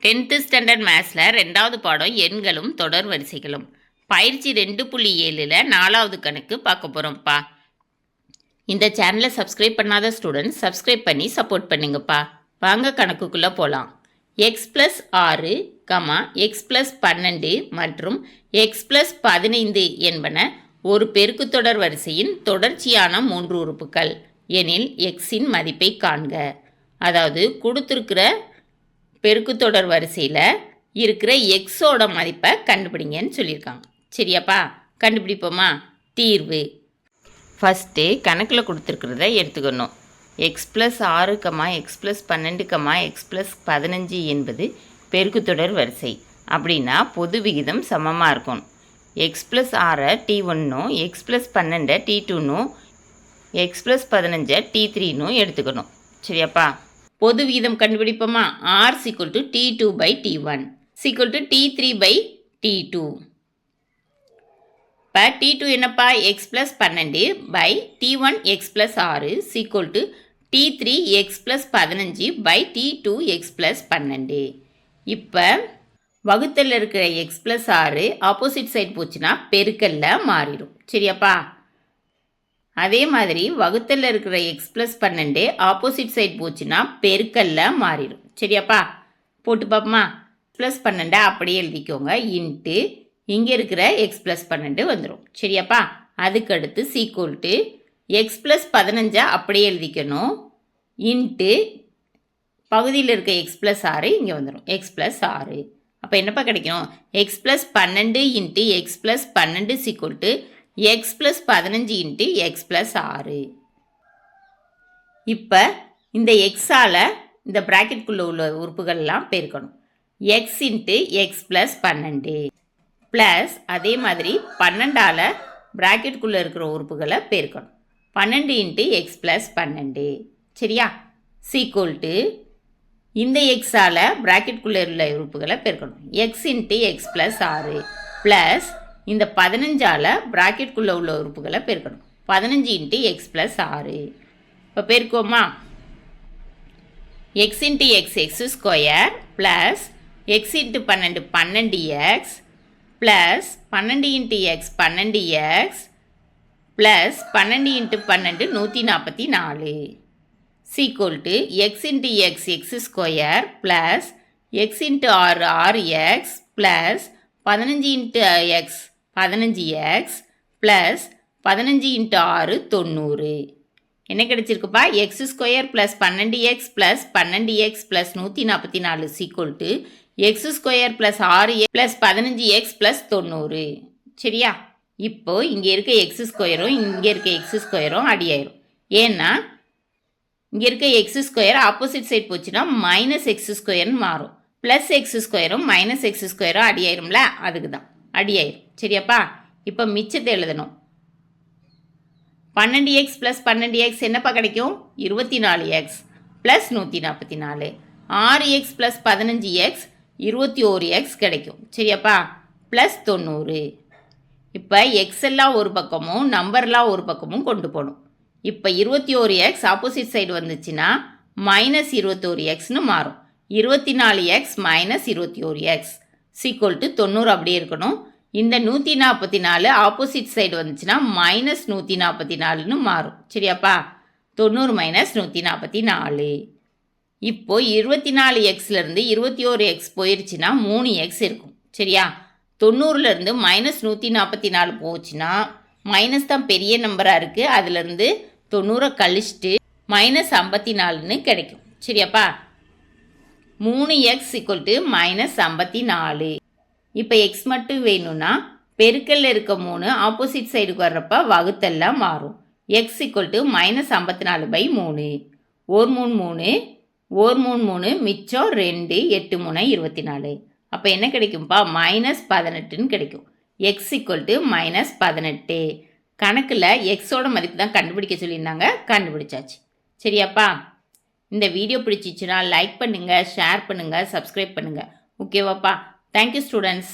10th standard மேத்ஸில் 2வது பாடம் எண்களும் தொடர் வரிசைகளும் பயிற்சி 2.7ல் 4வது கணக்கு பார்க்க போகிறோம்ப்பா. இந்த சேனலை சப்ஸ்கிரைப் பண்ணாத ஸ்டூடெண்ட்ஸ் சப்ஸ்கிரைப் பண்ணி சப்போர்ட் பண்ணுங்கப்பா. வாங்க கணக்குக்குள்ளே போகலாம். எக்ஸ் ப்ளஸ் 6, எக்ஸ் ப்ளஸ் 12 மற்றும் எக்ஸ் ப்ளஸ் 15 என்பன ஒரு பெருக்குத்தொடர் வரிசையின் தொடர்ச்சியான 3 உறுப்புகள் எனில் எக்ஸின் மதிப்பை காண்க. அதாவது கொடுத்துருக்கிற பெருக்குத்தொடர் வரிசையில் இருக்கிற எக்ஸோட மதிப்பை கண்டுபிடிங்கன்னு சொல்லியிருக்காங்க. சரியாப்பா, கண்டுபிடிப்போமா? தீர்வு ஃபஸ்ட்டு கணக்கில் கொடுத்துருக்கிறத எடுத்துக்கணும். X plus 6, x plus 12, x plus 15 என்பது பெருக்குத்தொடர் வரிசை. அப்படின்னா பொது விகிதம் சமமாக இருக்கும். எக்ஸ் ப்ளஸ் 6 T1னும் எக்ஸ் ப்ளஸ் 12 T2னும் எக்ஸ் ப்ளஸ் 15 T3னும் எடுத்துக்கணும். சரியாப்பா, பொது விகிதம் கண்டுபிடிப்போமா? R = T2 by T1 = T3 by T2. இப்போ T2 என்னப்பா? X plus 12 by T1 X plus 6 = T3 X plus 15 by T2 X plus 12. இப்போ வகுத்தலில் இருக்கிற எக்ஸ் ப்ளஸ் 6 ஆப்போசிட் சைட் போச்சுன்னா பெருக்கல்ல மாறிடும். சரியாப்பா, அதே மாதிரி வகுத்தலில் இருக்கிற எக்ஸ் ப்ளஸ் 12 ஆப்போசிட் சைட் போச்சுன்னா பெருக்கல்ல மாறிடும். சரியாப்பா, போட்டு பார்ப்போமா? ப்ளஸ் 12 அப்படியே எழுதிக்கோங்க. இன்ட்டு இங்கே இருக்கிற எக்ஸ் ப்ளஸ் 12 வந்துடும். சரியாப்பா, அதுக்கடுத்து சீக்குவல்ட்டு எக்ஸ் ப்ளஸ் 15 அப்படியே எழுதிக்கணும். இன்ட்டு பகுதியில் இருக்க எக்ஸ் ப்ளஸ் 6 இங்கே வந்துடும். எக்ஸ் ப்ளஸ் 6 அப்போ என்னப்பா கிடைக்கும்? X plus 12 into x plus 12 is equal to x plus 15 into x plus 6. இப்போ இந்த எக்ஸால் இந்த ப்ராக்கெட்குள்ளே உள்ள உறுப்புகள்லாம் பெருக்கணும். X into x plus 12 plus அதே மாதிரி 12ஆல் ப்ராக்கெட்குள்ளே இருக்கிற உறுப்புகளை பெருக்கணும். 12 இன்ட்டு எக்ஸ் ப்ளஸ் 12. சரியா, சீக்குவல்ட்டு இந்த எக்ஸால் ப்ராக்கெட்குள்ளே உள்ள உறுப்புகளை பெருக்கணும். X into x plus 6 plus இந்த 15ஆல் ப்ராக்கெட்குள்ளே உள்ள உறுப்புகளை பெருக்கணும். 15 இன்ட்டு எக்ஸ் ப்ளஸ் 6. இப்போ பெருக்குவோமா? X into x x square plus x into 12 12x plus 12 into x 12x plus 12 into 12 144 is equal to x into x x square plus x into 6 6x plus 15 into x 15x plus 15 into 6 90. என்ன கிடைச்சிருக்குப்பா? X square plus 12x plus 12x plus 144 is equal to x square plus 6x plus 15x plus 90. சரியா, இப்போது இங்கே இருக்க X ஸ்கொயரும் இங்கே இருக்க X ஸ்கொயரும் அடியாயிரும். ஏன்னா இங்கே இருக்க எக்ஸ் ஸ்கொயர் ஆப்போசிட் சைட் போச்சுன்னா மைனஸ் எக்ஸ் ஸ்கொயர்னு மாறும். ப்ளஸ் எக்ஸ் ஸ்கொயரும் மைனஸ் எக்ஸ் ஸ்கொயரும் அடியாயிரும்ல, அதுக்கு தான் அடியாயிரும். சரியாப்பா, இப்போ மிச்சத்தை எழுதணும். 12x ப்ளஸ் 12x என்னப்பா கிடைக்கும்? 24x plus 144. 6x plus 15x 21x கிடைக்கும். சரியாப்பா, ப்ளஸ் 90. இப்போ எக்ஸ் எல்லாம் ஒரு பக்கமும் நம்பர்லாம் ஒரு பக்கமும் கொண்டு போகணும். இப்போ 21x ஆப்போசிட் சைடு வந்துச்சுன்னா மைனஸ் 21xன்னு மாறும். 24x minus 21x sequel to 90 அப்படியே இருக்கணும். இந்த 144 ஆப்போசிட் சைடு வந்துச்சுன்னா மைனஸ் 144ன்னு மாறும். சரியாப்பா, 90 மைனஸ் 144. இப்போது 24xலேருந்து 21x போயிடுச்சுன்னா 3x இருக்கும். சரியா, 90லேருந்து மைனஸ் 144 போச்சுன்னா மைனஸ் தான் பெரிய நம்பராக இருக்குது, அதுலேருந்து 90 கழிச்சிட்டு மைனஸ் 54ன்னு கிடைக்கும். சரியாப்பா, 3x = மைனஸ் 54. இப்போ எக்ஸ் மட்டும் வேணும்னா பெருக்கல்ல இருக்க 3 ஆப்போசிட் சைடுக்கு வர்றப்ப வகுத்தெல்லாம் மாறும். X = minus 54 by 3. 1 3 3 1 3 3 மிச்சம் 2 8 3 24. அப்போ என்ன கிடைக்கும்ப்பா? மைனஸ் 18ன்னு கிடைக்கும். X = minus 18. கணக்கில் எக்ஸோட மதிப்பு தான் கண்டுபிடிக்க சொல்லியிருந்தாங்க, கண்டுபிடிச்சாச்சு. சரியாப்பா, இந்த வீடியோ பிடிச்சிச்சுன்னா லைக் பண்ணுங்கள், ஷேர் பண்ணுங்கள், சப்ஸ்கிரைப் பண்ணுங்கள். ஓகேவாப்பா? Thank you students.